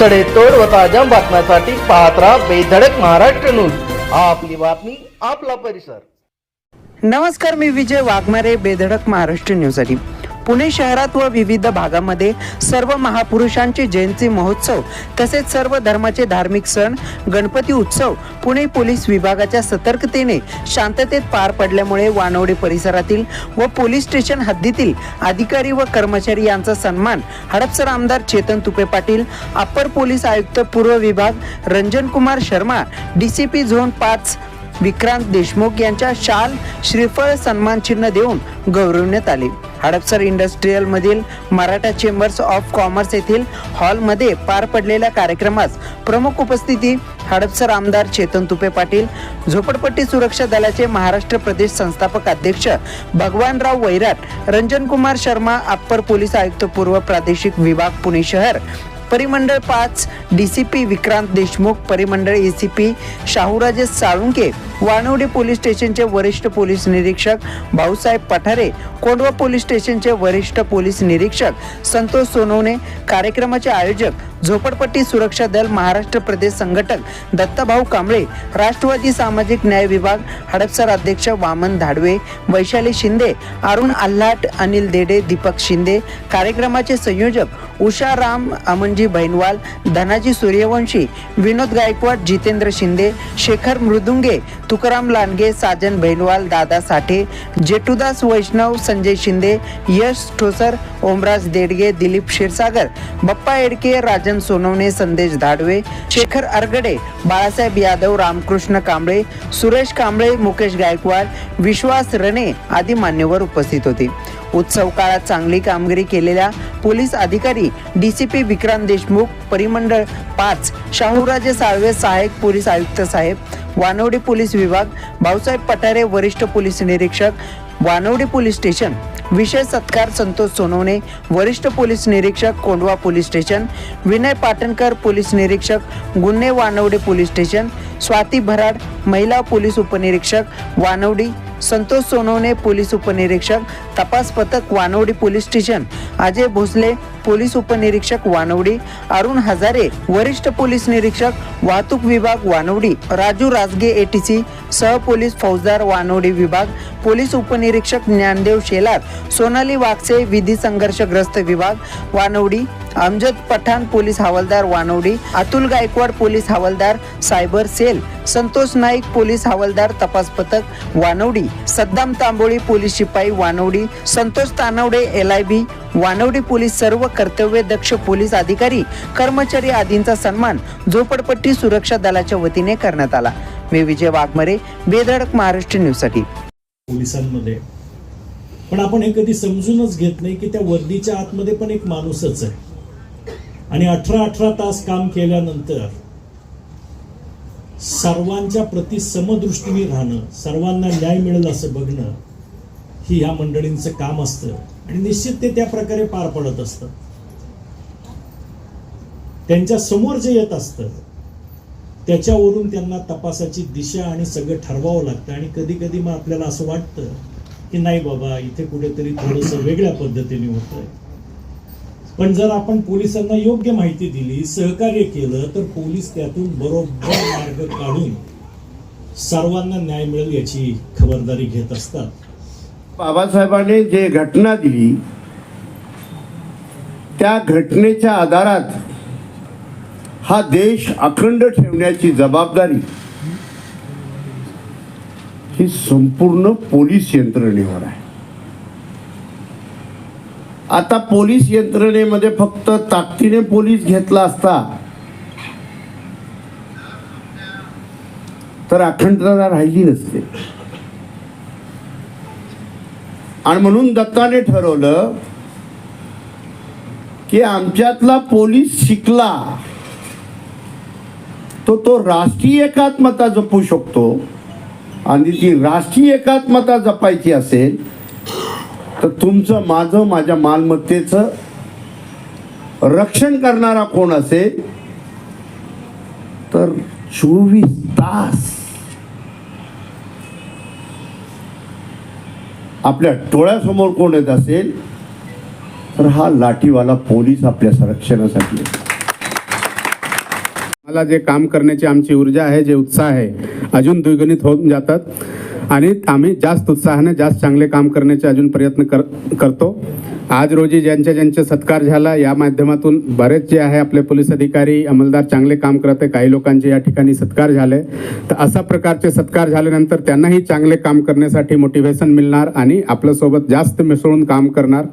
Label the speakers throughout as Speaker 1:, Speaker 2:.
Speaker 1: सडेतोड व ताज्या बातम्यांसाठी पाहत राहा बेधडक महाराष्ट्र न्यूज. आपली बातमी आपला परिसर.
Speaker 2: नमस्कार, मी विजय वाघमारे. बेधडक महाराष्ट्र न्यूजसाठी. पुणे शहरात व विविध भागामध्ये सर्व महापुरुषांचे जयंती महोत्सव तसेच सर्व धर्माचे धार्मिक सण गणपती उत्सव पुणे पोलीस विभागाच्या सतर्कतेने शांततेत पार पडल्यामुळे वानवडे परिसरातील व पोलीस स्टेशन हद्दीतील अधिकारी व कर्मचारी यांचा सन्मान हडपसर आमदार चेतन तुपे पाटील, अप्पर पोलीस आयुक्त पूर्व विभाग रंजन कुमार शर्मा, DCP झोन 5 विक्रांत देशमुख यांच्या शाल श्रीफळ सन्मान चिन्ह देऊन गौरवण्यात आले. हडपसर इंडस्ट्रीयल मधील मराठा चेंबर्स ऑफ कॉमर्स येथील हॉलमध्ये पार पडलेल्या कार्यक्रमास प्रमुख उपस्थिती हडपसर आमदार चेतन तुपे पाटील, झोपडपट्टी सुरक्षा दलाचे महाराष्ट्र प्रदेश संस्थापक अध्यक्ष भगवानराव वैराट, रंजन कुमार शर्मा, अप्पर पोलीस आयुक्त पूर्व प्रादेशिक विभाग पुणे शहर, परिमंडळ 5 DCP विक्रांत देशमुख, परिमंडळ ACP शाहूराजे साळुंके, वानवडे पोलीस स्टेशनचे वरिष्ठ पोलीस निरीक्षक भाऊसाहेब पठारे, कोंढवा पोलीस स्टेशनचे वरिष्ठ पोलीस निरीक्षक संतोष सोनवणे, कार्यक्रमाचे आयोजक झोपडपट्टी सुरक्षा दल महाराष्ट्र प्रदेश संघटक दत्ताभाऊ कांबळे, राष्ट्रवादी सामाजिक न्याय विभाग हडपसर अध्यक्ष वामन धाडवे, वैशाली शिंदे, अरुण आल्हाट, अनिल देडे, दीपक शिंदे, कार्यक्रमाचे संयोजक उषा राम, अमनजी भैनवाल, धनाजी सूर्यवंशी, विनोद गायकवाड, जितेंद्र शिंदे, शेखर मृदुंगे, तुकाराम लांडगे, साजन भैनवाल, दादा साठे, जेटुदास वैष्णव, संजय शिंदे, यश ठोसर, ओमराज देडगे, दिलीप क्षीरसागर, बप्पा एडके, राजन सोनवणे, संदेश धाडवे, शेखर अरगडे, बाळासाहेब यादव, रामकृष्ण कांबळे, सुरेश कांबळे, मुकेश गायकवाड, विश्वास रणे आदी मान्यवर उपस्थित होते. उत्सव काळात चांगली कामगिरी केलेल्या पोलीस अधिकारी DCP विक्रांत देशमुख, परिमंडळ 5 शाहूराजे साळवे, सहाय्यक पोलीस आयुक्त साहेब, वानवडे पोलीस विभाग भाऊसाहेब पठारे, वरिष्ठ पोलीस निरीक्षक वानवडे पोलीस स्टेशन, विशेष सत्कार संतोष सोनवणे, वरिष्ठ पोलीस निरीक्षक Kondhwa police station, Vinay Patankar, police निरीक्षक गुन्हे वानवडे पोलीस स्टेशन, स्वाती भराड, महिला पोलीस उपनिरीक्षक वानवडी, संतोष सोनवणे, पोलीस उपनिरीक्षक तपास पथक Wanwadi police station, Ajay Bhosale, police उपनिरीक्षक वानवडी, अरुण हजारे, वरिष्ठ पोलीस निरीक्षक वाहतूक विभाग वानवडी, राजू राजगे ATC, सह पोलीस फौजदार वानवडी विभाग, पोलीस उपनिरीक्षक ज्ञानदेव शेलार, सोनाली वागसे, विधी संघर्षग्रस्त विभाग वानवडी, अमजद पठाण, पोलीस हवालदार वानवडी, अतुल गायकवाड, पोलीस हवालदार cyber cell, Santosh Naik, police हवालदार तपास पथक वानवडी, सद्दाम तांबोळी, पोलीस शिपाई वानवडी, संतोष तानवडे LIB वानवडी पोलीस, सर्व कर्तव्य दक्ष पोलीस अधिकारी कर्मचारी आदींचा सन्मान झोपडपट्टी सुरक्षा दलाच्या वतीने करण्यात आला. मी विजय वाघमारे, बेधडक महाराष्ट्र न्यूजसाठी.
Speaker 3: पोलिसांमध्ये पण आपण हे कधी समजूनच घेत नाही की त्या वर्दीच्या आतमध्ये पण एक माणूसच आहे आणि 18 तास काम केल्यानंतर सर्वांच्या प्रति समदृष्टीने राहणं, सर्वांना न्याय मिळेल असं बघणं ही ह्या मंडळींचं काम असतं आणि निश्चित ते त्या प्रकारे पार पडत असतं. त्यांच्या समोर जे येत असतं त्याच्यावरून त्यांना तपासाची दिशा आणि सगळं ठरवावं लागतं आणि कधी कधी मग आपल्याला असं वाटतं की नाही बाबा, इथे कुठेतरी थोडंसं वेगळ्या पद्धतीने होतंय. पण जर आपण पोलिसांना योग्य माहिती दिली, सहकार्य केलं तर पोलीस त्यातून बरोबर मार्ग काढून सर्वांना न्याय मिळेल याची खबरदारी घेत असतात.
Speaker 4: बाबासाहेबांनी जे घटना दिली त्या घटनेच्या आधारात हा देश अखंड ठेवण्याची जबाबदारी ही संपूर्ण पोलीस यंत्रणेवर आहे. आता पोलीस यंत्रणेमध्ये फक्त ताकदीने पोलीस घेतला असता तर अखंडता राहिली नसते. आणि म्हणून दत्ताने ठरवलं की आमच्यातला पोलीस शिकला तो राष्ट्रीय एकात्मता जपू शकतो आणि ती राष्ट्रीय एकात्मता जपायची असेल तर तुमचं, माझं, माझ्या मालमत्तेचं रक्षण करणारा कोण असेल तर 24 तास आपल्या डोळ्यासमोर कोण येत असेल तर हा लाठीवाला पोलीस आपल्या संरक्षणासाठी.
Speaker 5: मला जे काम करण्याची आमची ऊर्जा आहे, जे उत्साह आहे, अजून द्विगुणित होऊन जातात आणि आम्ही जास्त उत्साहाने जास्त चांगले काम करण्याचे अजून प्रयत्न करतो. आज रोजी ज्यांचे सत्कार झाला, या माध्यमातून बरेच जे आहे आपले पोलीस अधिकारी अंमलदार चांगले काम करत आहे. काही लोकांचे या ठिकाणी सत्कार झाले, तर अशा प्रकारचे सत्कार झाल्यानंतर त्यांनाही चांगले काम करण्यासाठी मोटिवेशन मिळणार आणि आपल्यासोबत जास्त मिसळून काम करणार.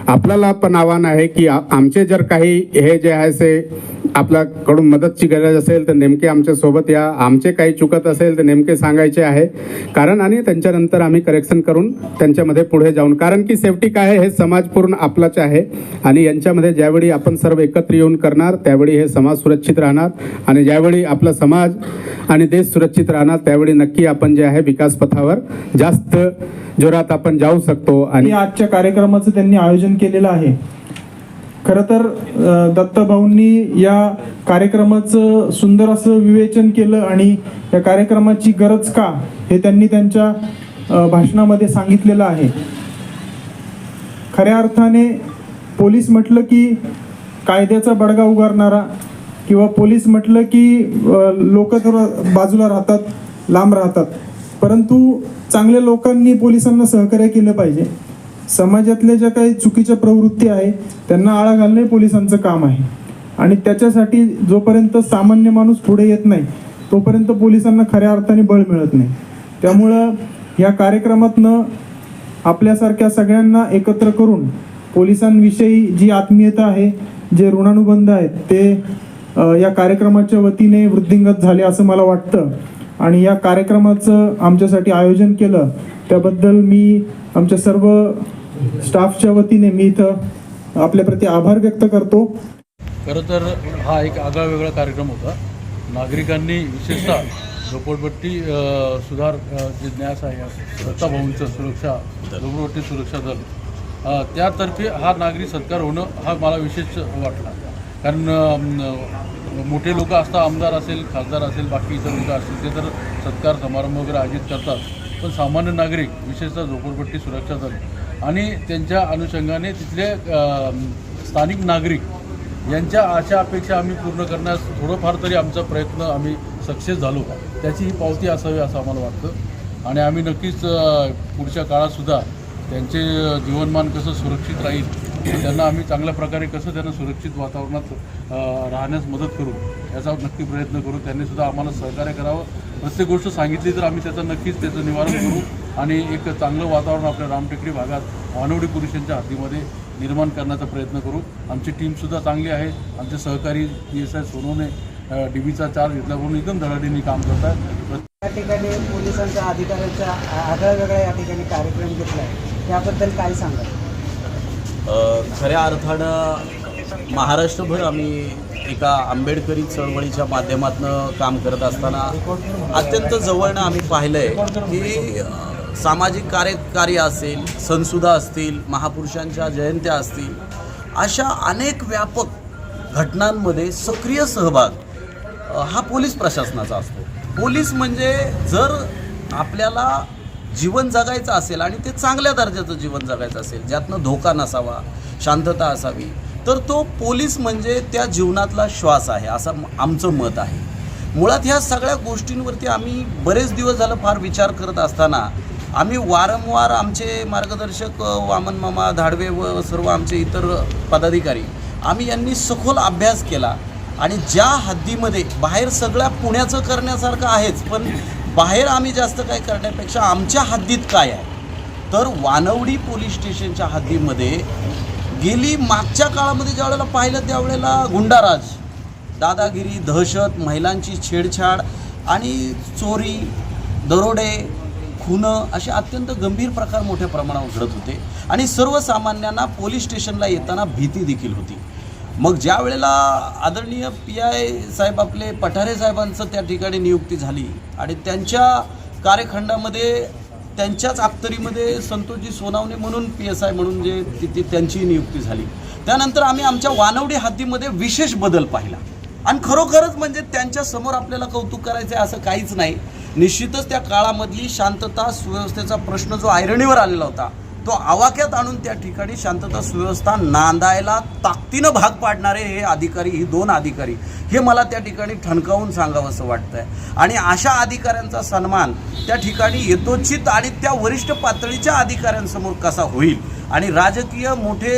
Speaker 5: आपल्याला पण आव्हान आहे की आमचे जर काही हे जे आहे ते आपल्याकडून मदतची गरज असेल तर नेमके आमच्यासोबत या. आमचे काही चुकत असेल तर नेमके सांगायचे आहे, कारण आणि त्यांच्यानंतर आम्ही करेक्शन करून त्यांच्यामध्ये पुढे जाऊन, कारण की सेफ्टी काय आहे, हे समाज पूर्ण आपलाच आहे आणि यांच्यामध्ये ज्यावेळी आपण सर्व एकत्र येऊन करणार त्यावेळी हे समाज सुरक्षित राहणार आणि ज्यावेळी आपला समाज आणि देश सुरक्षित राहणार त्यावेळी नक्की आपण जे आहे विकास पथावर जास्त जोरात आपण जाऊ शकतो. आणि
Speaker 6: आजच्या कार्यक्रमाचं त्यांनी आयोजन केलेलं आहे. खरं तर दत्तभाऊंनी या कार्यक्रमाचं सुंदर असं विवेचन केलं आणि या कार्यक्रमाची गरज का हे त्यांनी त्यांच्या भाषणामध्ये सांगितलेलं आहे. खऱ्या अर्थाने पोलीस म्हटलं की कायद्याचा बडगा उगारणारा किंवा पोलीस म्हटलं की लोक थोडं बाजूला राहतात, लांब राहतात, परंतु चांगल्या लोकांनी पोलिसांना सहकार्य केलं पाहिजे. समाजातल्या ज्या काही चुकीच्या प्रवृत्ती आहे त्यांना आळा घालणे पोलिसांचं काम आहे आणि त्याच्यासाठी जोपर्यंत सामान्य माणूस पुढे येत नाही तोपर्यंत पोलिसांना खऱ्या अर्थाने बळ मिळत नाही. त्यामुळं या कार्यक्रमातनं आपल्यासारख्या सगळ्यांना एकत्र करून पोलिसांविषयी जी आत्मीयता आहे, जे ऋणानुबंध आहेत ते या कार्यक्रमाच्या वतीने वृद्धिंगत झाले असं मला वाटतं आणि या कार्यक्रमाचं आमच्यासाठी आयोजन केलं त्याबद्दल मी आमच्या सर्व स्टाफच्या वतीने मी इथं आपल्याप्रती आभार व्यक्त करतो.
Speaker 7: खरं तर हा एक आगळा वेगळा कार्यक्रम होता. नागरिकांनी विशेषतः झोपडपट्टी सुधार जे न्यास आहे दत्ताभाऊंचं सुरक्षा झोपडपट्टी सुरक्षा दल त्यातर्फे हा नागरी सत्कार होणं हा मला विशेष वाटला. कारण मोठे लोक असतात, आमदार असेल, खासदार असेल, बाकी इतर लोक असतील, ते तर सत्कार समारंभ वगैरे आयोजित करतात, पण सामान्य नागरिक विशेषतः झोपडपट्टी सुरक्षा दल आणि त्यांच्या अनुषंगाने तिथले स्थानिक नागरिक यांच्या आशा अपेक्षा आम्ही पूर्ण करण्यास थोडंफार तरी आमचा प्रयत्न आम्ही सक्सेस झालो, त्याची ही पावती असावी असं आम्हाला वाटतं. आणि आम्ही नक्कीच पुढच्या काळातसुद्धा त्यांचे जीवनमान कसं सुरक्षित राहील, त्यांना आम्ही चांगल्या प्रकारे कसं त्यांना सुरक्षित वातावरणात राहण्यास मदत करू याचा नक्की प्रयत्न करू. त्यांनीसुद्धा आम्हाला सहकार्य करावं. प्रत्येक गोष्ट सांगितली तर आम्ही नक्कीच त्याचं निवारण करू आणि एक चांगलं वातावरण आपल्या रामटेकडी भागात वानवडी पुरुषांच्या हद्दीमध्ये निर्माण करण्याचा प्रयत्न करू. आमची टीमसुद्धा चांगली आहे. आमचे सहकारी PSI सोनवणे DBचा चार्ज घेतला म्हणून एकदम धडाडीने काम करतात.
Speaker 2: या ठिकाणी पोलिसांच्या अधिकाऱ्यांचा आगळा वेगळा या ठिकाणी कार्यक्रम घेतला आहे, त्याबद्दल काय सांगा?
Speaker 8: खऱ्या अर्थानं महाराष्ट्रभर आम्ही एका आंबेडकरी चळवळीच्या माध्यमातून काम करत असताना अत्यंत जवळनं आम्ही पाहिलं आहे की सामाजिक कार्य असेल, सणसुद्धा असतील, महापुरुषांच्या जयंत्या असतील, अशा अनेक व्यापक घटनांमध्ये सक्रिय सहभाग हा पोलीस प्रशासनाचा असतो. पोलीस म्हणजे जर आपल्याला जीवन जगायचं असेल आणि ते चांगल्या दर्जाचं जीवन जगायचं असेल, ज्यातनं धोका नसावा, शांतता असावी, तर तो पोलीस म्हणजे त्या जीवनातला श्वास आहे असं आमचं मत आहे. मुळात ह्या सगळ्या गोष्टींवरती आम्ही बरेच दिवस झालं फार विचार करत असताना आम्ही वारंवार आमचे मार्गदर्शक वामन मामा धाडवे व सर्व आमचे इतर पदाधिकारी आम्ही यांनी सखोल अभ्यास केला आणि ज्या हद्दीमध्ये बाहेर सगळ्या पुण्याचं करण्यासारखं आहेच, पण बाहेर आम्ही जास्त काय करण्यापेक्षा आमच्या हद्दीत काय आहे, तर वानवडी पोलीस स्टेशनच्या हद्दीमध्ये गेली मागच्या काळामध्ये ज्या वेळेला पाहिलं त्यावेळेला गुंडाराज, दादागिरी, दहशत, महिलांची छेडछाड आणि चोरी, दरोडे, खुनं असे अत्यंत गंभीर प्रकार मोठ्या प्रमाणावर घडत होते आणि सर्वसामान्यांना पोलीस स्टेशनला येताना भीती देखील होती. मग ज्या वेळेला आदरणीय PI साहेब आपले पठारे साहेबांचं त्या ठिकाणी नियुक्ती झाली आणि त्यांच्या कार्यखंडामध्ये त्यांच्याच अखत्यारीमध्ये संतोषजी सोनावणे म्हणून PSI म्हणून जे तिथे त्यांची नियुक्ती झाली, त्यानंतर आम्ही आमच्या वानवडी हद्दीमध्ये विशेष बदल पाहिला आणि खरोखरच म्हणजे त्यांच्या समोर आपल्याला कौतुक करायचं आहे असं काहीच नाही. निश्चितच त्या काळामधली शांतता सुव्यवस्थेचा प्रश्न जो ऐरणीवर आलेला होता तो आवाक्यात आणून त्या ठिकाणी शांतता सुव्यवस्था नांदायला ताकदीनं भाग पाडणारे हे अधिकारी, ही 2 अधिकारी, हे मला त्या ठिकाणी ठणकावून सांगावंसं वाटतंय. आणि अशा अधिकाऱ्यांचा सन्मान त्या ठिकाणी यथोचित आणि त्या वरिष्ठ पातळीच्या अधिकाऱ्यांसमोर कसा होईल. आणि राजकीय मोठे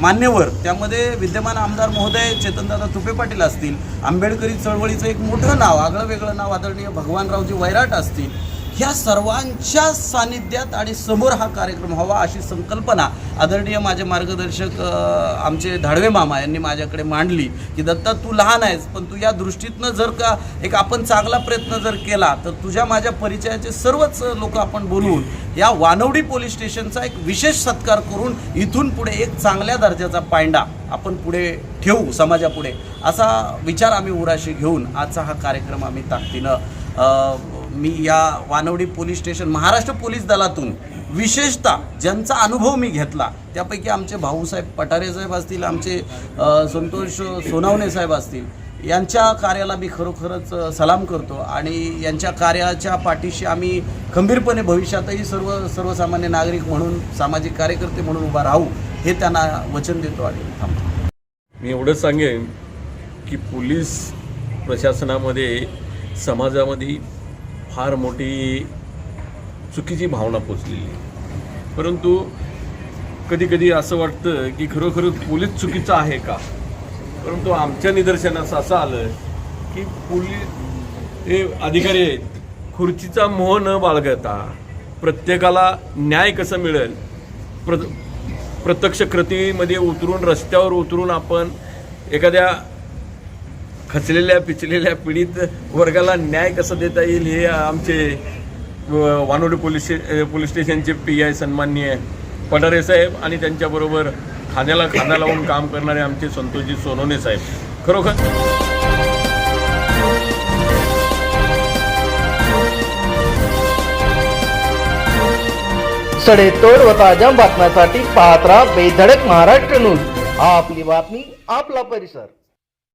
Speaker 8: मान्यवर, त्यामध्ये विद्यमान आमदार महोदय चेतनदादा तुपे पाटील असतील, आंबेडकरी चळवळीचं एक मोठं नाव, आगळं वेगळं नाव आदरणीय भगवानरावजी वैराट असतील, ह्या सर्वांच्या सानिध्यात आणि समोर हा कार्यक्रम व्हावा अशी संकल्पना आदरणीय माझे मार्गदर्शक आमचे धाडवे मामा यांनी माझ्याकडे मांडली की दत्ता, तू लहान आहेस, पण तू या दृष्टीतनं जर का एक आपण चांगला प्रयत्न जर केला तर तुझ्या माझ्या परिचयाचे सर्वच लोक आपण बोलवून या वानवडी पोलीस स्टेशनचा एक विशेष सत्कार करून इथून पुढे एक चांगल्या दर्जाचा पायंडा आपण पुढे ठेवू समाजापुढे, असा विचार आम्ही उराशी घेऊन आजचा हा कार्यक्रम आम्ही ताकदीनं मी या Wanwadi police station Maharashtra police दलातून विशेषतः ज्यांचा अनुभव मी घेतला त्यापैकी आमचे भाऊसाहेब पठारे साहेब असतील, आमचे संतोष सोनावणे साहेब असतील, यांच्या कार्याला मी खरोखरच सलाम करतो. आणि यांच्या कार्याच्या पाठीशी आम्ही खंबीरपणे भविष्यातही सर्वसामान्य नागरिक म्हणून, सामाजिक कार्यकर्ते म्हणून उभा राहू, हे त्यांना वचन देतो आणि थांबतो.
Speaker 9: मी एवढं सांगेन की पोलीस प्रशासनामध्ये समाजामध्ये फार मोठी चुकीची भावना पोचलेली आहे. परंतु कधी कधी असं वाटतं की खरोखरच पोलीस चुकीचं आहे का. परंतु आमच्या निदर्शनास असं आलं की पोलीस हे अधिकारी आहेत, खुर्चीचा मोह न बाळगता प्रत्येकाला न्याय कसं मिळेल, प्रत्यक्ष कृतीमध्ये उतरून, रस्त्यावर उतरून आपण एखाद्या खचलेल्या पिचलेल्या पीडित वर्गाला न्याय कसा देता येईल, हे आमचे वानवडी पोलीस स्टेशनचे PI सन्माननीय पठारे साहेब आणि त्यांच्याबरोबर खांद्याला खांदा लावून काम करणारे आमचे संतोषजी सोनवणे साहेब, खरोखर
Speaker 1: सडेतोड व ताज्या बातम्यांसाठी पाहत राहा बेधडक महाराष्ट्र न्यूज. आपली बातमी आपला परिसर.